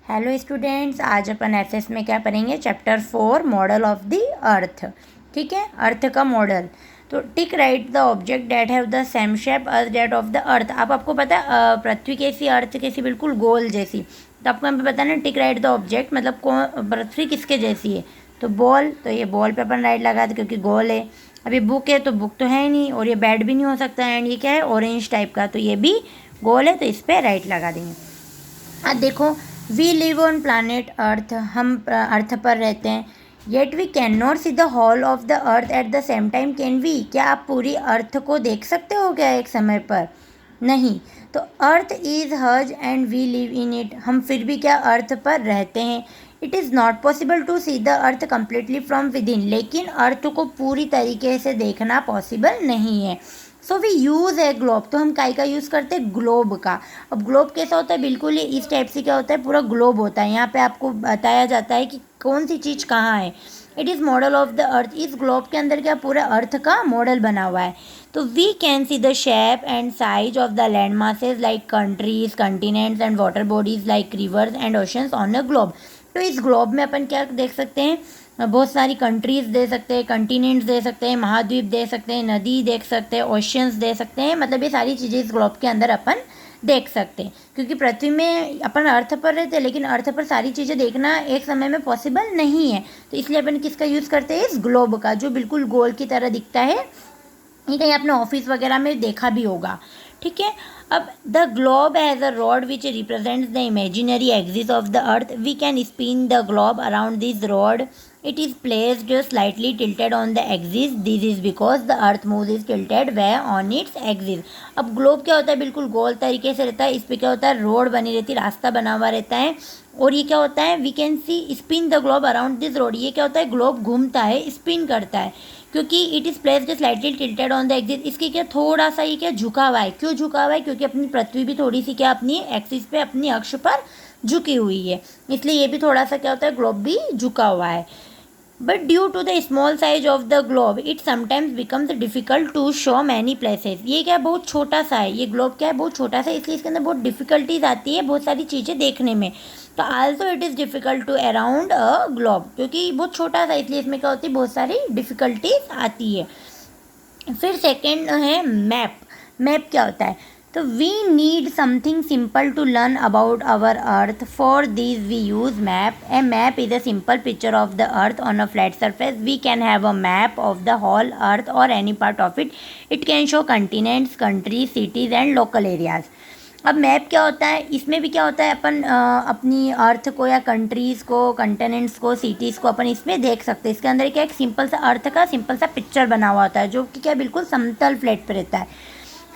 Hello students, आज अपन SS में क्या पढ़ेंगे? Chapter 4 model of the earth. ठीक है, अर्थ का मॉडल। तो tick right the object that have the same shape as that of the earth. अब आपको पता है पृथ्वी कैसी, अर्थ कैसी, बिल्कुल गोल जैसी। तो आपको यहाँ पे पता ना, टिक राइट द ऑब्जेक्ट मतलब पृथ्वी किसके जैसी है? तो बॉल, तो ये बॉल पे अपन राइट लगा दे क्योंकि गोल है। अभी बुक है तो बुक तो है ही नहीं, और ये बैट भी नहीं हो सकता। एंड ये क्या है? ऑरेंज टाइप का, तो ये भी गोल है, तो इस पर राइट लगा देंगे। अब देखो, we live on planet earth, हम अर्थ पर रहते हैं। Yet we can not see the whole of the earth at the same time, can we? क्या आप पूरी अर्थ को देख सकते हो क्या एक समय पर? नहीं। तो earth is huge and we live in it, हम फिर भी क्या अर्थ पर रहते हैं। It is not possible to see the earth completely from within, लेकिन अर्थ को पूरी तरीके से देखना पॉसिबल नहीं है। सो वी यूज़ है ग्लोब, तो हम काय का यूज़ करते हैं? ग्लोब का। अब ग्लोब कैसा होता है? बिल्कुल ये इस टाइप से क्या होता है, पूरा ग्लोब होता है। यहाँ पे आपको बताया जाता है कि कौन सी चीज़ कहाँ है। It is model of the अर्थ, इस ग्लोब के अंदर क्या पूरा अर्थ का मॉडल बना हुआ है। तो we can see the shape and size of the land masses like countries, continents and water bodies like rivers and oceans on a globe. तो इस ग्लोब में अपन क्या देख सकते हैं? बहुत सारी कंट्रीज़ दे सकते हैं, कंटिनेंट्स दे सकते हैं, महाद्वीप दे सकते हैं, नदी देख सकते हैं, ओशियंस दे सकते हैं। मतलब ये सारी चीज़ें इस ग्लोब के अंदर अपन देख सकते हैं, क्योंकि पृथ्वी में अपन अर्थ पर रहते हैं, लेकिन अर्थ पर सारी चीज़ें देखना एक समय में पॉसिबल नहीं है। तो इसलिए अपन किसका यूज़ करते हैं? इस ग्लोब का, जो बिल्कुल गोल की तरह दिखता है। ये कहीं आपने ऑफिस वगैरह में देखा भी होगा। ठीक है। अब the globe has a rod which represents the imaginary axis of the earth. We can spin the globe around this rod. It is placed slightly tilted on the axis. This is because the earth moves is tilted where on its axis. अब globe क्या होता है? बिल्कुल गोल तरीके से रहता है। इस पर क्या होता है? रोड बनी रहती है, रास्ता बना हुआ रहता है। और ये क्या होता है? We can see spin the globe around this rod. ये क्या होता है? ग्लोब घूमता है, स्पिन करता है, क्योंकि it is placed slightly tilted on the axis. इसके क्या थोड़ा सा ये क्या झुका हुआ है? क्यों झुका हुआ है? क्योंकि अपनी पृथ्वी भी थोड़ी सी क्या अपनी एक्सिस पे, अपनी अक्ष पर झुकी हुई है, इसलिए ये भी थोड़ा सा क्या होता है? ग्लोब भी झुका हुआ है। But due to the small size of the globe it sometimes becomes difficult to show many places. ये क्या बहुत छोटा सा है, ये ग्लोब क्या है? बहुत छोटा सा है, इसलिए इसके अंदर बहुत डिफिकल्टीज आती है बहुत सारी चीज़ें देखने में। तो also it is difficult to around a globe, क्योंकि बहुत छोटा सा, इसलिए इसमें क्या होती है? बहुत सारी डिफिकल्टीज आती है। फिर सेकेंड है मैप। मैप क्या होता है? तो we need something simple to learn about our earth, for this we use map. A map is a simple picture of the earth on a flat surface. We can have a map of the whole earth और any part of it. It can show continents, countries, cities and local areas. अब map क्या होता है? इसमें भी क्या होता है? अपन अपनी अर्थ को या कंट्रीज़ को, कंटिनेंट्स को, सिटीज़ को अपन इसमें देख सकते हैं। इसके अंदर क्या एक सिंपल सा अर्थ का सिंपल सा पिक्चर बना हुआ होता है, जो कि क्या बिल्कुल समतल फ्लैट पे रहता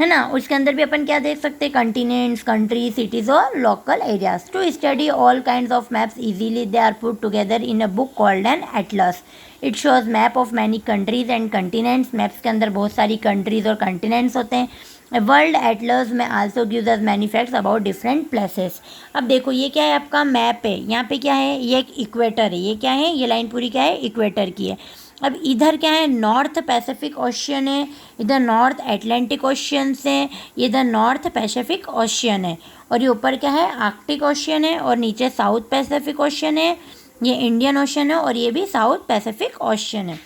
है ना। उसके अंदर भी अपन क्या देख सकते हैं? कंटिनेंट्स, कंट्रीज, सिटीज़ और local areas. To study all kinds of maps easily they are put together in a book called an atlas. It shows map of many countries and continents. Maps के अंदर बहुत सारी countries और continents होते हैं। World atlas में also gives us many facts about different places. अब देखो, ये क्या है? आपका मैप है। यहाँ पे क्या है? ये एक इक्वेटर है। ये क्या है? ये लाइन पूरी क्या है? इक्वेटर की है। अब इधर क्या है? नॉर्थ पैसिफिक ओशियन है, इधर नॉर्थ एटलांटिक ओशियन है, ये इधर नॉर्थ पैसिफिक ओशियन है, और ये ऊपर क्या है? आर्कटिक ओशियन है, और नीचे साउथ पैसिफिक ओशियन है, ये इंडियन ओशियन है, और ये भी साउथ पैसिफिक ओशियन है।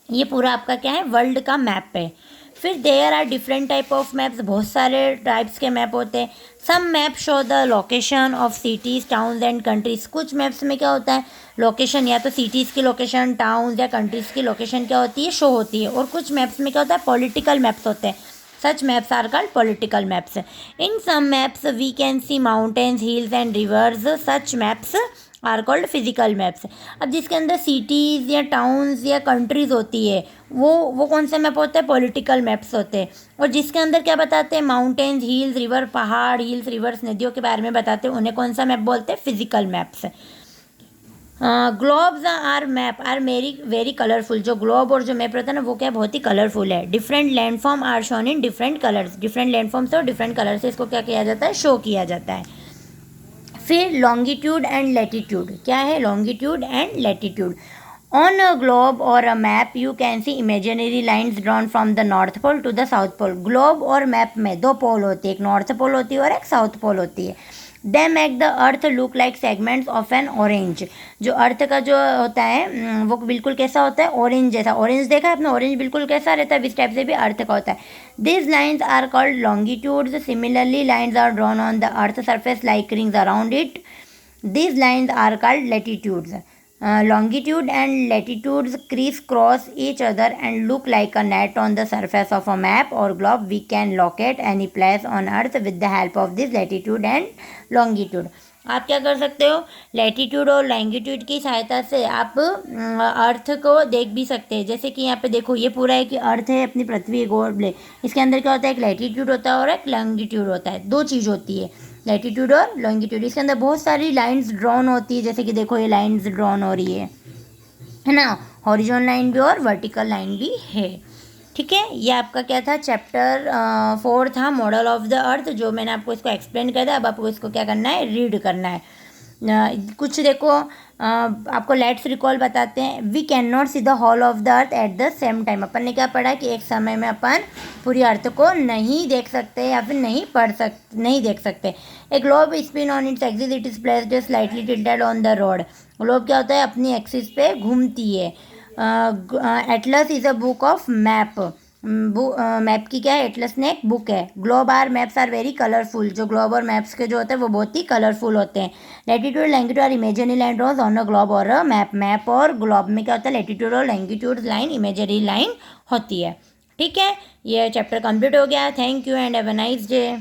ये पूरा आपका क्या है? वर्ल्ड का मैप है। फिर there are different type of maps, बहुत सारे टाइप्स के मैप होते हैं। Some map show the location of cities, towns and countries. कुछ मैप्स में क्या होता है? लोकेशन या तो सिटीज़ की लोकेशन, टाउन्स या कंट्रीज़ की लोकेशन क्या होती है? शो होती है। और कुछ मैप्स में क्या होता है? पॉलिटिकल मैप्स होते हैं। Such maps are called political maps. In some maps we can see mountains, hills and rivers. Such maps are called physical maps. अब जिसके अंदर सिटीज़ या टाउन्स या कंट्रीज़ होती है, वो कौन से मैप होते हैं? पॉलिटिकल मैप्स होते हैं। और जिसके अंदर क्या बताते हैं? माउंटेन्स, हिल्स, रिवर, पहाड़, हिल्स, रिवर्स, नदियों के बारे में बताते हैं, उन्हें कौन सा मैप बोलते हैं? Physical maps. Globes or map are very colourful. जो ग्लोब और जो मैप रहता है ना, वो क्या बहुत ही कलरफुल है। Different landform are shown in different colours. Different landform से और डिफरेंट कलर से इसको क्या किया जाता है? शो किया जाता है। फिर लॉन्गिट्यूड एंड लैटिट्यूड। क्या है? Longitude and latitude. On a globe और a map you can see imaginary lines drawn from the north pole to the south pole. Globe और मैप में दो पोल होती है, एक नॉर्थ पोल होती है और एक साउथ पोल होती है। They make the earth look like segments of N orange. जो अर्थ का जो होता है वो बिल्कुल कैसा होता है, ऑरेंज जैसा। ऑरेंज देखा है आपने, ऑरेंज बिल्कुल कैसा रहता है, इस टाइप से भी अर्थ का होता है। These lines are called longitudes. Similarly lines are drawn on the earth surface like rings around it. These lines are called latitudes. Longitude and latitudes crisscross each other and look like a net on the surface of a map or globe. We can locate any place on earth with the help of this latitude and longitude. आप क्या कर सकते हो, latitude और longitude की सहायता से आप अर्थ को देख भी सकते हैं। जैसे कि यहाँ पे देखो, ये पूरा है कि अर्थ है अपनी पृथ्वी गोल ब्ले, इसके अंदर क्या होता है, एक लैटिट्यूड होता है और एक लॉन्गिट्यूड होता है। दो चीज़ होती है, लैटिट्यूड और लॉन्गिट्यूड। इसके अंदर बहुत सारी लाइंस ड्रॉन होती है, जैसे कि देखो ये लाइंस ड्रॉन हो रही है ना, हॉरिजॉन्टल लाइन भी और वर्टिकल लाइन भी है। ठीक है, ये आपका क्या था, चैप्टर 4 था, मॉडल ऑफ द अर्थ, जो मैंने आपको इसको एक्सप्लेन कर दिया। अब आपको इसको क्या करना है, रीड करना है। कुछ देखो, आपको लेट्स रिकॉल बताते हैं। We can not see the whole of the earth at the same time. अपन ने क्या पढ़ा कि एक समय में अपन पूरी अर्थ को नहीं देख सकते या फिर नहीं देख सकते। A globe spin on its axis, it is placed slightly tilted on the rod. Globe क्या होता है, अपनी एक्सिस पे घूमती है। Atlas is a book of map. Map की क्या है, एटलस ने एक बुक है। Globe or maps are very colourful. जो ग्लोब और मैप्स के जो होते हैं वो बहुत ही कलरफुल होते हैं। लैटिट्यूड लैंगिट्यूड और imaginary line draws on a globe और अ मैप। मैप और ग्लोब में क्या होता है, लैटिट्यूड और लैंगिट्यूड लाइन इमेजरी लाइन होती है। ठीक है, ये चैप्टर कंप्लीट हो गया। Thank you and have a nice day.